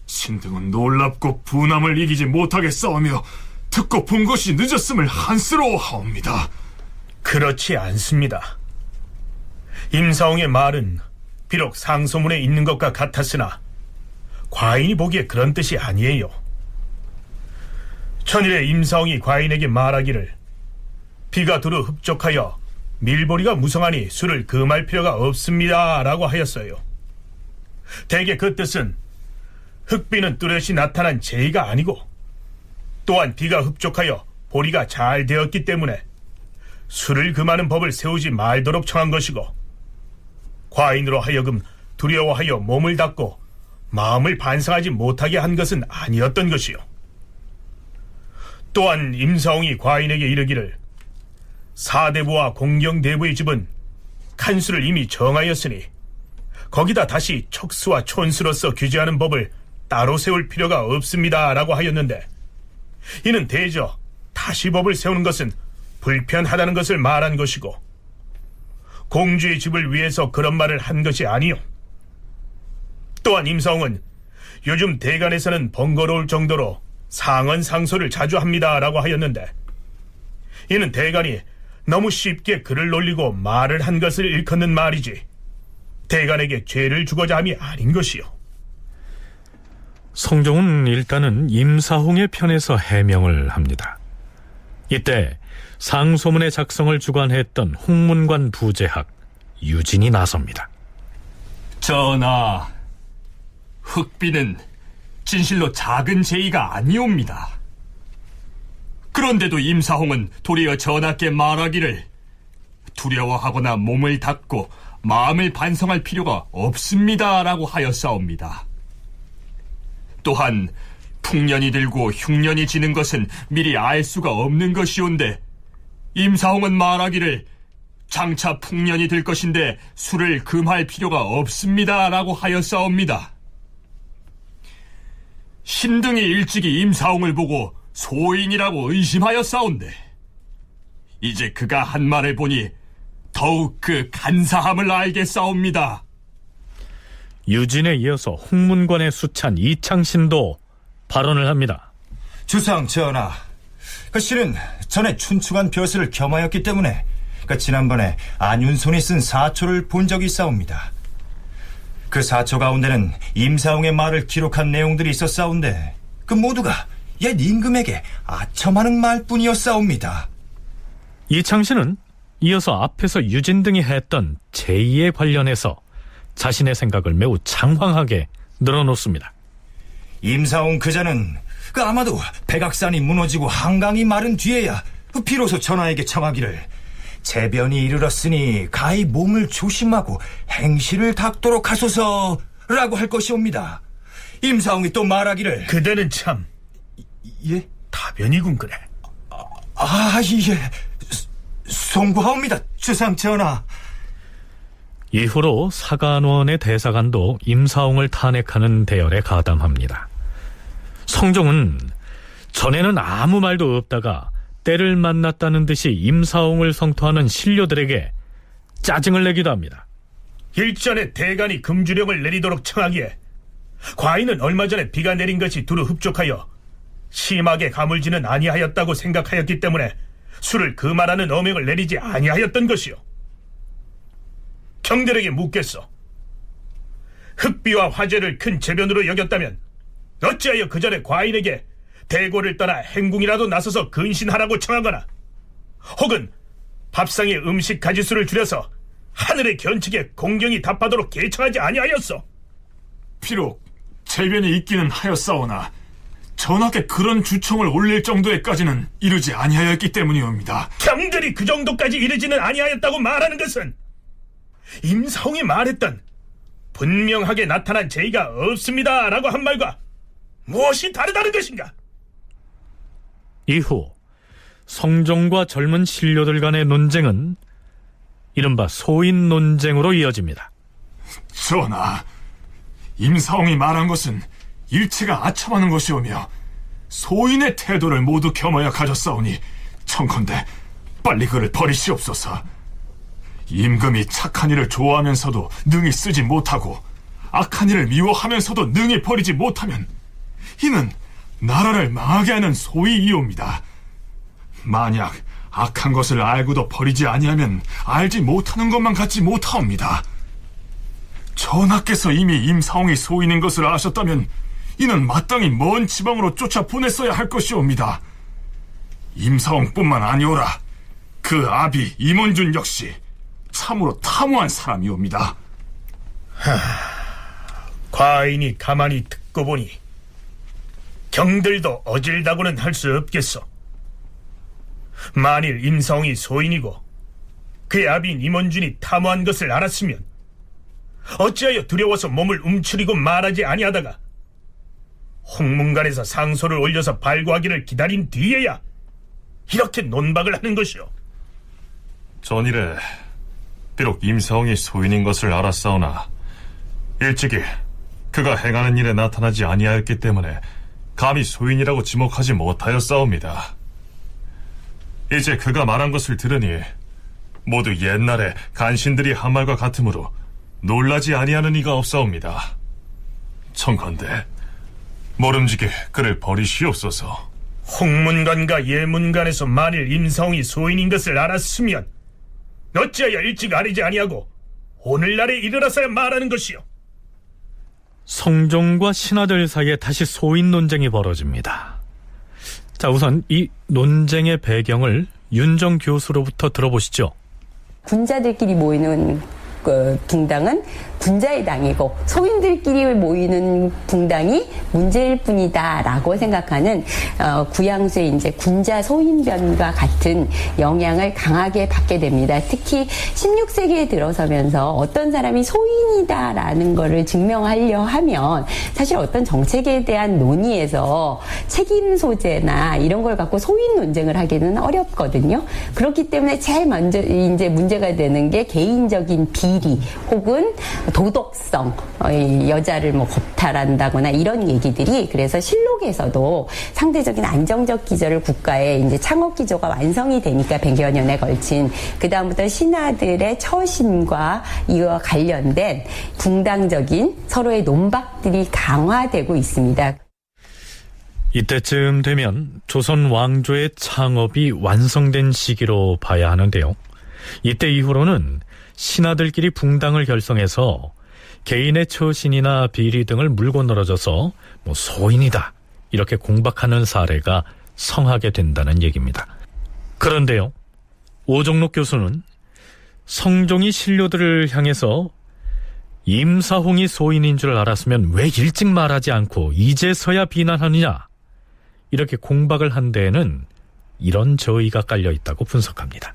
신등은 놀랍고 분함을 이기지 못하겠사오며 듣고 본 것이 늦었음을 한스러워하옵니다. 그렇지 않습니다. 임사홍의 말은 비록 상소문에 있는 것과 같았으나 과인이 보기에 그런 뜻이 아니에요. 천일에 임사홍이 과인에게 말하기를 비가 두루 흡족하여 밀보리가 무성하니 술을 금할 필요가 없습니다 라고 하였어요. 대개 그 뜻은 흑비는 뚜렷이 나타난 제의가 아니고, 또한 비가 흡족하여 보리가 잘 되었기 때문에 술을 금하는 법을 세우지 말도록 청한 것이고, 과인으로 하여금 두려워하여 몸을 닫고 마음을 반성하지 못하게 한 것은 아니었던 것이요. 또한 임사홍이 과인에게 이르기를 사대부와 공경대부의 집은 칸수를 이미 정하였으니 거기다 다시 척수와 촌수로서 규제하는 법을 따로 세울 필요가 없습니다 라고 하였는데, 이는 대저 다시 법을 세우는 것은 불편하다는 것을 말한 것이고, 공주의 집을 위해서 그런 말을 한 것이 아니요. 또한 임사홍은 요즘 대간에서는 번거로울 정도로 상언 상소를 자주 합니다 라고 하였는데, 이는 대간이 너무 쉽게 글을 놀리고 말을 한 것을 일컫는 말이지 대간에게 죄를 주고자 함이 아닌 것이요. 성종은 일단은 임사홍의 편에서 해명을 합니다. 이때 상소문의 작성을 주관했던 홍문관 부제학 유진이 나섭니다. 전하, 흑비는 진실로 작은 제의가 아니옵니다. 그런데도 임사홍은 도리어 전하께 말하기를 두려워하거나 몸을 닫고 마음을 반성할 필요가 없습니다라고 하였사옵니다. 또한 풍년이 들고 흉년이 지는 것은 미리 알 수가 없는 것이온데 임사홍은 말하기를 장차 풍년이 들 것인데 술을 금할 필요가 없습니다라고 하였사옵니다. 신등이 일찍이 임사홍을 보고 소인이라고 의심하였사온데 이제 그가 한 말을 보니 더욱 그 간사함을 알겠사옵니다. 유진에 이어서 홍문관의 수찬 이창신도 발언을 합니다. 주상 전하, 실은 전에 춘추관 벼슬을 겸하였기 때문에 지난번에 안윤손이 쓴 사초를 본 적이 있사옵니다. 그 사초 가운데는 임사홍의 말을 기록한 내용들이 있었사온데 그 모두가 옛 임금에게 아첨하는 말뿐이었사옵니다. 이창신은 이어서 앞에서 유진 등이 했던 제의에 관련해서 자신의 생각을 매우 장황하게 늘어놓습니다. 임사홍 그자는 아마도 백악산이 무너지고 한강이 마른 뒤에야 비로소 전하에게 청하기를 재변이 이르렀으니 가히 몸을 조심하고 행실을 닦도록 하소서라고 할 것이옵니다. 임사홍이 또 말하기를 그대는 참 예? 다변이군 그래. 예. 송구하옵니다, 주상 전하. 이후로 사간원의 대사관도 임사홍을 탄핵하는 대열에 가담합니다. 성종은 전에는 아무 말도 없다가 때를 만났다는 듯이 임사홍을 성토하는 신료들에게 짜증을 내기도 합니다. 일전에 대간이 금주령을 내리도록 청하기에 과인은 얼마 전에 비가 내린 것이 두루 흡족하여 심하게 가물지는 아니하였다고 생각하였기 때문에 술을 금하라는 어명을 내리지 아니하였던 것이요. 경들에게 묻겠소. 흑비와 화재를 큰 재변으로 여겼다면 어찌하여 그 전에 과인에게 대궐을 떠나 행궁이라도 나서서 근신하라고 청하거나 혹은 밥상의 음식 가지수를 줄여서 하늘의 견책에 공경이 답하도록 계청하지 아니하였소? 비록 재변이 있기는 하였사오나 전하께 그런 주청을 올릴 정도에까지는 이르지 아니하였기 때문이옵니다. 경들이 그 정도까지 이르지는 아니하였다고 말하는 것은 임사홍이 말했던 분명하게 나타난 제의가 없습니다 라고 한 말과 무엇이 다르다는 것인가? 이후 성종과 젊은 신료들 간의 논쟁은 이른바 소인 논쟁으로 이어집니다. 전하, 임사홍이 말한 것은 일체가 아첨하는 것이오며 소인의 태도를 모두 겸하여 가졌사오니 청컨대 빨리 그를 버리시옵소서. 임금이 착한 일을 좋아하면서도 능히 쓰지 못하고 악한 일을 미워하면서도 능히 버리지 못하면 이는 나라를 망하게 하는 소위이옵니다. 만약 악한 것을 알고도 버리지 아니하면 알지 못하는 것만 갖지 못하옵니다. 전하께서 이미 임사홍이 소인인 것을 아셨다면 이는 마땅히 먼 지방으로 쫓아 보냈어야 할 것이옵니다. 임사홍뿐만 아니오라 그 아비 임원준 역시 참으로 탐호한 사람이옵니다. 과인이 가만히 듣고 보니 경들도 어질다고는 할 수 없겠소. 만일 임사홍이 소인이고 그의 아비인 임원준이 탐호한 것을 알았으면 어찌하여 두려워서 몸을 움츠리고 말하지 아니하다가 홍문관에서 상소를 올려서 발부하기를 기다린 뒤에야 이렇게 논박을 하는 것이오. 전일에 비록 임사홍이 소인인 것을 알았사오나 일찍이 그가 행하는 일에 나타나지 아니하였기 때문에 감히 소인이라고 지목하지 못하였사옵니다. 이제 그가 말한 것을 들으니 모두 옛날에 간신들이 한 말과 같으므로 놀라지 아니하는 이가 없사옵니다. 청컨대 모름지게 그를 버리시옵소서. 홍문관과 예문관에서 만일 임사홍이 소인인 것을 알았으면 어찌하여 일찍 아뢰지 아니하고 오늘날에 이르러서야 말하는 것이오. 성종과 신하들 사이에 다시 소인 논쟁이 벌어집니다. 자, 우선 이 논쟁의 배경을 윤정 교수로부터 들어보시죠. 군자들끼리 모이는 붕당은 군자의 당이고 소인들끼리 모이는 붕당이 문제일 뿐이다 라고 생각하는 구양수의 이제 군자 소인변과 같은 영향을 강하게 받게 됩니다. 특히 16세기에 들어서면서 어떤 사람이 소인이다라는 거를 증명하려 하면 사실 어떤 정책에 대한 논의에서 책임 소재나 이런 걸 갖고 소인 논쟁을 하기는 어렵거든요. 그렇기 때문에 제일 먼저 이제 문제가 되는 게 개인적인 비리 혹은 도덕성, 여자를 뭐 겁탈한다거나 이런 얘기들이 그래서 실록에서도 상대적인 안정적 기조를 국가의 이제 창업 기조가 완성이 되니까 100여 년에 걸친 그 다음부터 신하들의 처신과 이와 관련된 붕당적인 서로의 논박들이 강화되고 있습니다. 이때쯤 되면 조선 왕조의 창업이 완성된 시기로 봐야 하는데요. 이때 이후로는 신하들끼리 붕당을 결성해서 개인의 처신이나 비리 등을 물고 늘어져서 소인이다 이렇게 공박하는 사례가 성하게 된다는 얘기입니다. 그런데요, 오종록 교수는 성종이 신료들을 향해서 임사홍이 소인인 줄 알았으면 왜 일찍 말하지 않고 이제서야 비난하느냐 이렇게 공박을 한 데에는 이런 저의가 깔려 있다고 분석합니다.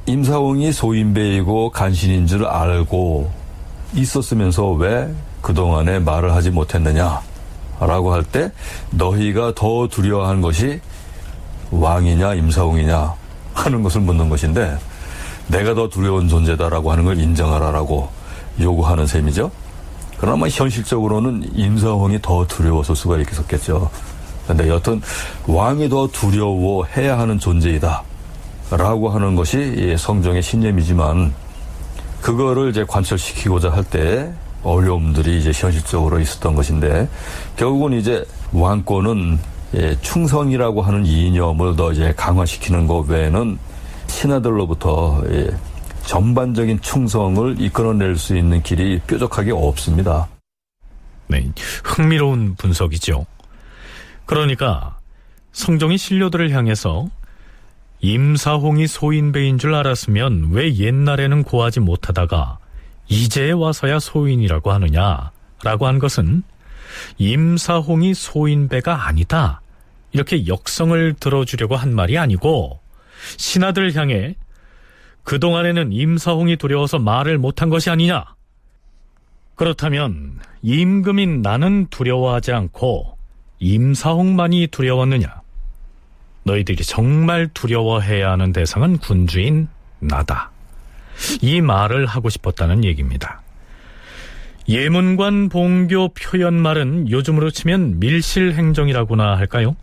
임사홍이 소인배이고 간신인 줄 알고 있었으면서 왜 그동안에 말을 하지 못했느냐라고 할 때 너희가 더 두려워하는 것이 왕이냐 임사홍이냐 하는 것을 묻는 것인데 내가 더 두려운 존재다라고 하는 걸 인정하라라고 요구하는 셈이죠. 그러나 현실적으로는 임사홍이 더 두려웠을 수가 있었겠죠. 그런데 여튼 왕이 더 두려워해야 하는 존재이다 라고 하는 것이 성종의 신념이지만 그거를 이제 관철시키고자 할 때 어려움들이 이제 현실적으로 있었던 것인데 결국은 이제 왕권은 충성이라고 하는 이념을 더 이제 강화시키는 것 외에는 신하들로부터 전반적인 충성을 이끌어낼 수 있는 길이 뾰족하게 없습니다. 네, 흥미로운 분석이죠. 그러니까 성종이 신료들을 향해서 임사홍이 소인배인 줄 알았으면 왜 옛날에는 고하지 못하다가 이제 와서야 소인이라고 하느냐라고 한 것은 임사홍이 소인배가 아니다 이렇게 역성을 들어주려고 한 말이 아니고 신하들을 향해 그동안에는 임사홍이 두려워서 말을 못한 것이 아니냐. 그렇다면 임금인 나는 두려워하지 않고 임사홍만이 두려웠느냐. 너희들이 정말 두려워해야 하는 대상은 군주인 나다. 이 말을 하고 싶었다는 얘기입니다. 예문관 봉교 표현말은 요즘으로 치면 밀실행정이라고나 할까요?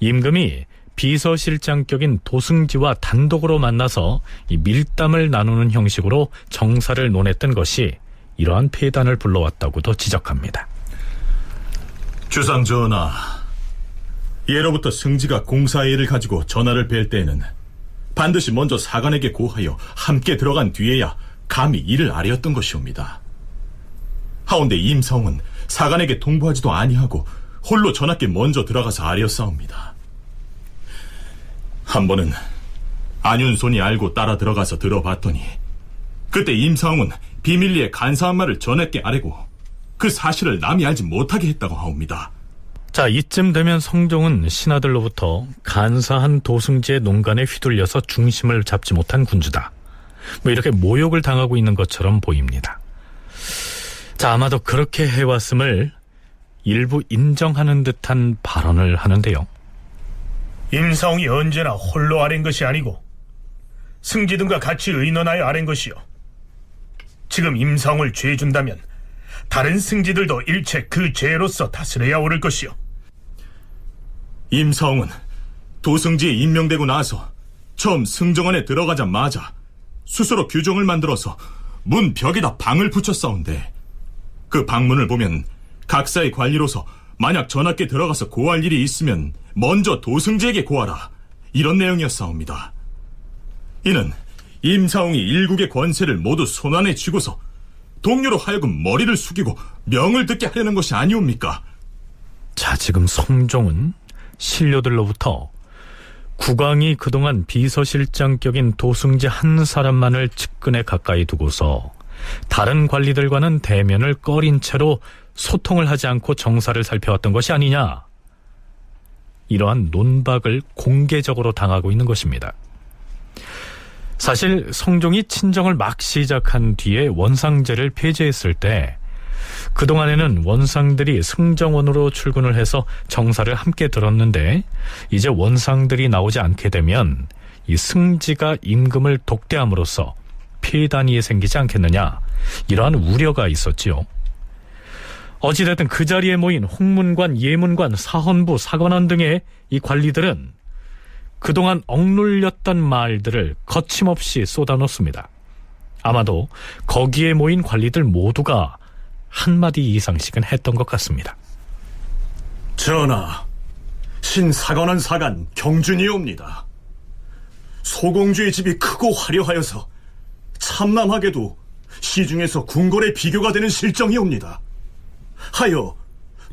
임금이 비서실장격인 도승지와 단독으로 만나서 이 밀담을 나누는 형식으로 정사를 논했던 것이 이러한 폐단을 불러왔다고도 지적합니다. 주상 전하, 예로부터 승지가 공사일을 가지고 전하를 뵐 때에는 반드시 먼저 사관에게 고하여 함께 들어간 뒤에야 감히 이를 아뢰었던 것이옵니다. 하온데 임사홍은 사관에게 통보하지도 아니하고 홀로 전하께 먼저 들어가서 아뢰었사옵니다. 한 번은 안윤손이 알고 따라 들어가서 들어봤더니 그때 임사홍은 비밀리에 간사한 말을 전하께 아뢰고 그 사실을 남이 알지 못하게 했다고 하옵니다. 자, 이쯤 되면 성종은 신하들로부터 간사한 도승지의 농간에 휘둘려서 중심을 잡지 못한 군주다, 이렇게 모욕을 당하고 있는 것처럼 보입니다. 자, 아마도 그렇게 해왔음을 일부 인정하는 듯한 발언을 하는데요. 임사홍이 언제나 홀로 아랜 것이 아니고 승지 등과 같이 의논하여 아랜 것이요. 지금 임사홍을 죄 준다면 다른 승지들도 일체 그 죄로서 다스려야 옳을 것이요. 임사홍은 도승지에 임명되고 나서 처음 승정원에 들어가자마자 스스로 규정을 만들어서 문 벽에다 방을 붙였사온데, 그 방문을 보면 각사의 관리로서 만약 전하께 들어가서 고할 일이 있으면 먼저 도승지에게 고하라, 이런 내용이었사옵니다. 이는 임사홍이 일국의 권세를 모두 손안에 쥐고서 동료로 하여금 머리를 숙이고 명을 듣게 하려는 것이 아니옵니까? 자, 지금 성종은 신료들로부터 국왕이 그동안 비서실장격인 도승지 한 사람만을 측근에 가까이 두고서 다른 관리들과는 대면을 꺼린 채로 소통을 하지 않고 정사를 살펴왔던 것이 아니냐, 이러한 논박을 공개적으로 당하고 있는 것입니다. 사실 성종이 친정을 막 시작한 뒤에 원상제를 폐지했을 때 그동안에는 원상들이 승정원으로 출근을 해서 정사를 함께 들었는데, 이제 원상들이 나오지 않게 되면 이 승지가 임금을 독대함으로써 폐단이 생기지 않겠느냐, 이러한 우려가 있었지요. 어찌됐든 그 자리에 모인 홍문관, 예문관, 사헌부, 사관원 등의 이 관리들은 그동안 억눌렸던 말들을 거침없이 쏟아놓습니다. 아마도 거기에 모인 관리들 모두가 한마디 이상씩은 했던 것 같습니다. 전하, 신사관원 사간 경준이옵니다. 소공주의 집이 크고 화려하여서 참남하게도 시중에서 궁궐의 비교가 되는 실정이옵니다. 하여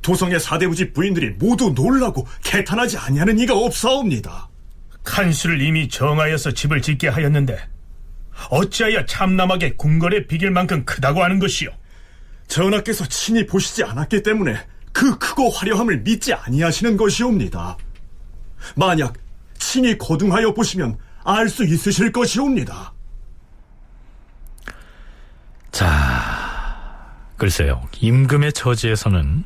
도성의 사대부집 부인들이 모두 놀라고 개탄하지 아니하는 이가 없사옵니다. 칸수를 이미 정하여서 집을 짓게 하였는데 어찌하여 참남하게 궁궐에 비길 만큼 크다고 하는 것이요? 전하께서 친히 보시지 않았기 때문에 그 크고 화려함을 믿지 아니하시는 것이옵니다. 만약 친히 거둥하여 보시면 알 수 있으실 것이옵니다. 자, 글쎄요, 임금의 처지에서는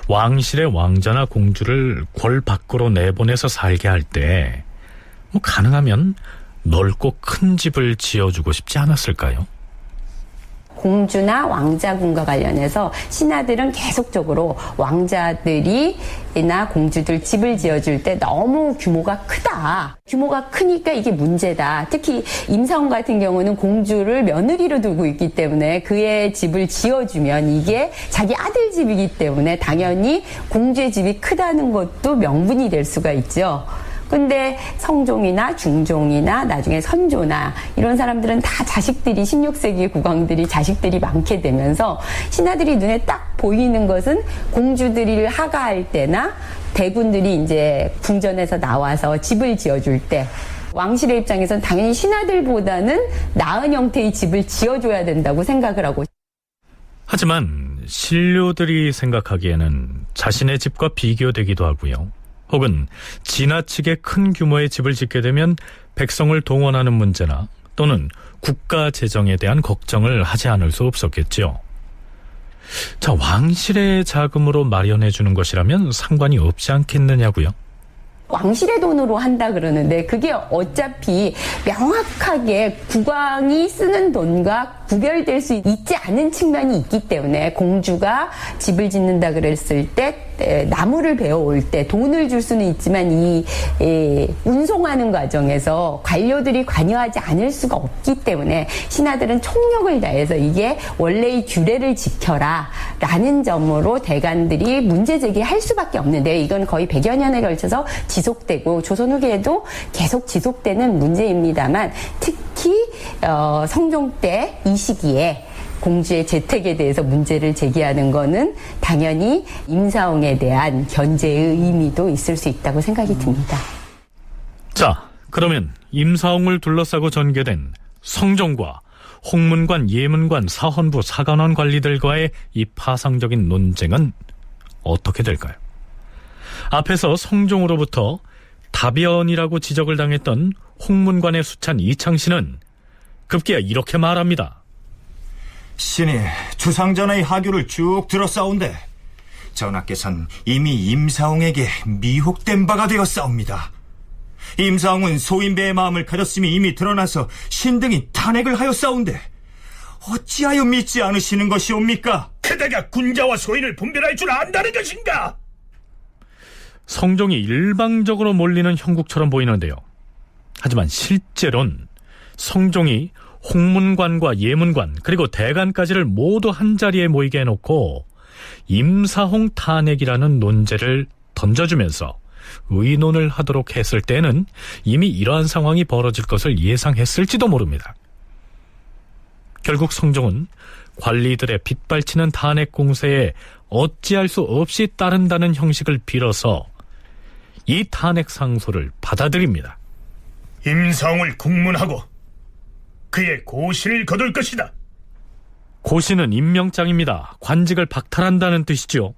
왕실의 왕자나 공주를 궐 밖으로 내보내서 살게 할 때 가능하면 넓고 큰 집을 지어주고 싶지 않았을까요? 공주나 왕자군과 관련해서 신하들은 계속적으로 왕자들이나 공주들 집을 지어줄 때 너무 규모가 크다. 규모가 크니까 이게 문제다. 특히 임사홍 같은 경우는 공주를 며느리로 두고 있기 때문에 그의 집을 지어주면 이게 자기 아들 집이기 때문에 당연히 공주의 집이 크다는 것도 명분이 될 수가 있죠. 근데 성종이나 중종이나 나중에 선조나 이런 사람들은 다 자식들이 16세기 국왕들이 자식들이 많게 되면서 신하들이 눈에 딱 보이는 것은 공주들을 하가할 때나 대군들이 이제 궁전에서 나와서 집을 지어줄 때, 왕실의 입장에서는 당연히 신하들보다는 나은 형태의 집을 지어줘야 된다고 생각을 하고. 하지만 신료들이 생각하기에는 자신의 집과 비교되기도 하고요, 혹은 지나치게 큰 규모의 집을 짓게 되면 백성을 동원하는 문제나 또는 국가 재정에 대한 걱정을 하지 않을 수 없었겠지요. 자, 왕실의 자금으로 마련해 주는 것이라면 상관이 없지 않겠느냐고요. 왕실의 돈으로 한다 그러는데 그게 어차피 명확하게 국왕이 쓰는 돈과 구별될 수 있지 않은 측면이 있기 때문에 공주가 집을 짓는다 그랬을 때 나무를 베어올 때 돈을 줄 수는 있지만 이 운송하는 과정에서 관료들이 관여하지 않을 수가 없기 때문에 신하들은 총력을 다해서 이게 원래의 규례를 지켜라 라는 점으로 대관들이 문제 제기할 수밖에 없는데 이건 거의 100여 년에 걸쳐서 지속되고 조선 후기에도 계속 지속되는 문제입니다만 특히 성종 때 이 시기에 공주의 재택에 대해서 문제를 제기하는 거는 당연히 임사홍에 대한 견제의 의미도 있을 수 있다고 생각이 듭니다. 자, 그러면 임사홍을 둘러싸고 전개된 성종과 홍문관, 예문관, 사헌부, 사관원 관리들과의 이 파상적인 논쟁은 어떻게 될까요? 앞에서 성종으로부터 다변이라고 지적을 당했던 홍문관의 수찬 이창신은 급기야 이렇게 말합니다. 신이 주상전하의 하교를 쭉 들어싸운데 전하께서는 이미 임사홍에게 미혹된 바가 되었사옵니다. 임사홍은 소인배의 마음을 가졌음이 이미 드러나서 신등이 탄핵을 하였사온데 어찌하여 믿지 않으시는 것이옵니까? 게다가 군자와 소인을 분별할 줄 안다는 것인가? 성종이 일방적으로 몰리는 형국처럼 보이는데요. 하지만 실제로는 성종이 홍문관과 예문관 그리고 대관까지를 모두 한자리에 모이게 해놓고 임사홍 탄핵이라는 논제를 던져주면서 의논을 하도록 했을 때는 이미 이러한 상황이 벌어질 것을 예상했을지도 모릅니다. 결국 성종은 관리들의 빗발치는 탄핵 공세에 어찌할 수 없이 따른다는 형식을 빌어서 이 탄핵 상소를 받아들입니다. 임사홍을 국문하고 그의 고신을 거둘 것이다. 고신은 임명장입니다. 관직을 박탈한다는 뜻이죠.